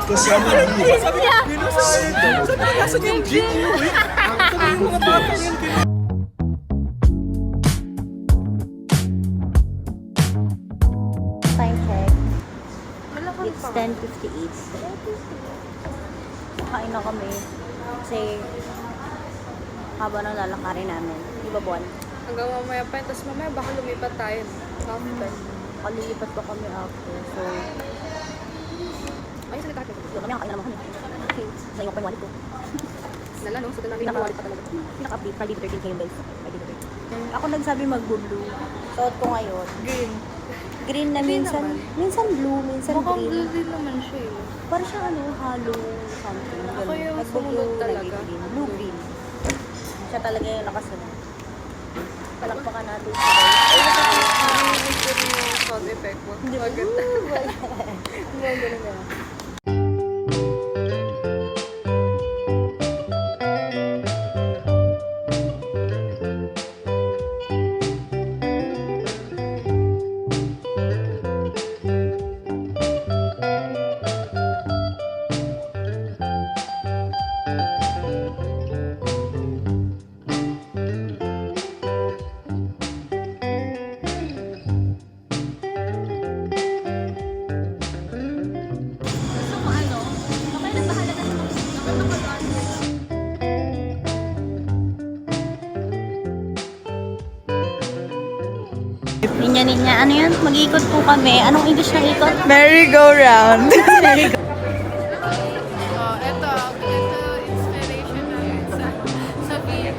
Kasama niya. Sabi niya, nasa yung GQ eh. Sabi yung mga bata yun. Time check. It's 10:58. Kain na kami. Kasi haba ng lalakarin namin. Di ba, Buwan? Hanggang mamaya pa yun. Tapos mamaya baka lumipat tayo. After. Kalilipat pa kami after. So, Ay, salita ka. doon kami, kakain na naman kami. Okay. Nayo ko yung wallet ko. Nala, no? So, doon namin yung wallet pa talaga. Pinaka-update. Friday the 13th kayo, guys. Friday the 13th. Ako nagsabi mag-blue. Suot ko ngayon. Green. Green na Green minsan. naman. Minsan blue, minsan Mukhang green. blue din naman siya eh. Parang siya hollow something. Ako yung sumunod talaga. Blue green. Siya talaga yung nakasunod. Palakpakan natin siya. Ay, Ito yung sound effect mo. Maganda. ganun na. Ninya, ano yun? Mag-iikot po kami. Anong English ng ikot? Merry-go-round. Ito inspiration na sa beat.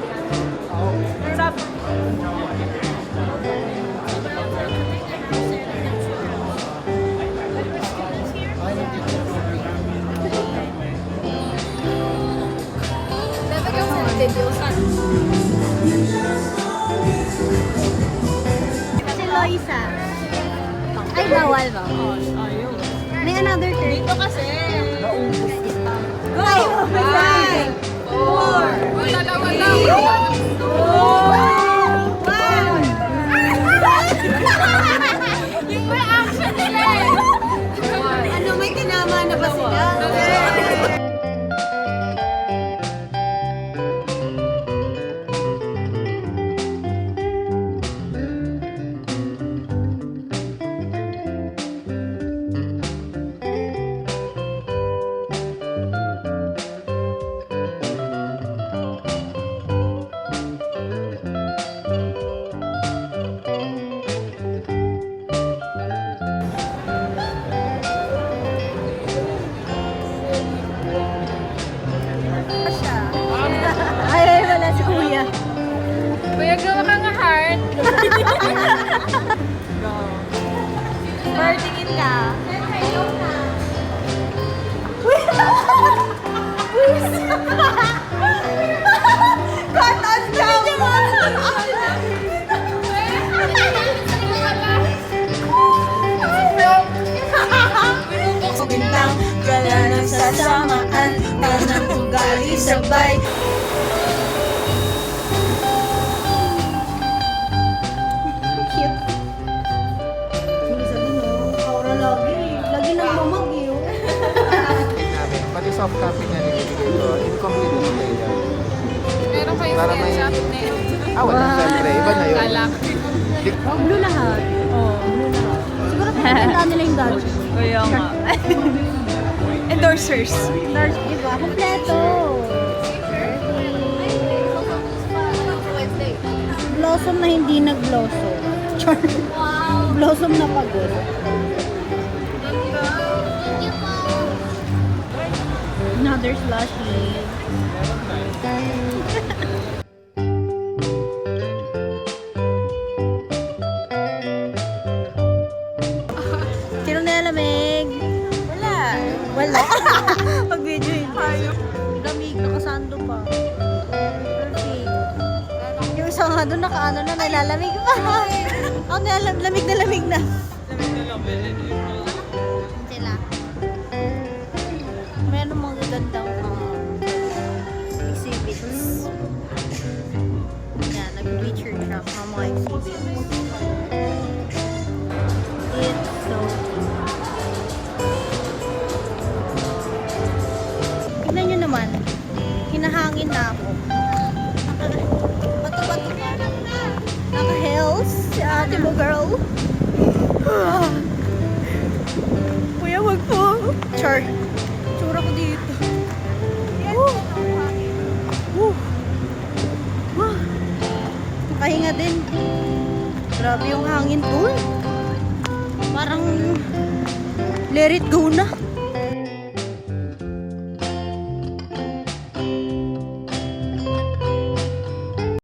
Si Loisa. Ay, bawal ba? May another turn. Dito kasi. Naubos kita. Go! 5, 4, Dalawa lang. Ano, may tinama na ba sila? Ay, wala si Kuya. Kuya, gawa ka nga heart. Birthingin ka. Cut on Bintang, gala ng sasamaan, tanang ugali sabay. Cute. Hindi sabi no, aura lagi. Lagi nang mamag yun. Namin, pati soft copy niya nilibigay ko, incomplete na yan. Meron kayong Para may- sketchup na yun. Wala, syempre, iba na yun. Alak. Blue lahat. Oo, blue lahat. Siguro pinagandaan nila yung dodge. Kaya nga. Endorsers. Dodge, diba? Kompleto. Blossom na hindi nag-blossom. Char. Blossom na pagod. Another slushie. Sino nilalamig? Wala. Wala. Pag-video yun. Lamig, nakasando pa. Perfect. Yung isa nga doon nakaano na, nilalamig pa. Ako lamig na lamig na. Sila. Meron mga gagandang exhibits. Yan, nag-feature siya ng mga exhibits. It's so Nahangin na ako. Bato-bato ka. Naka-heels si ate mo, girl. Kuya, wag po. Char. Tsura ko dito. Pahinga din. Grabe yung hangin doon. Parang let it go na.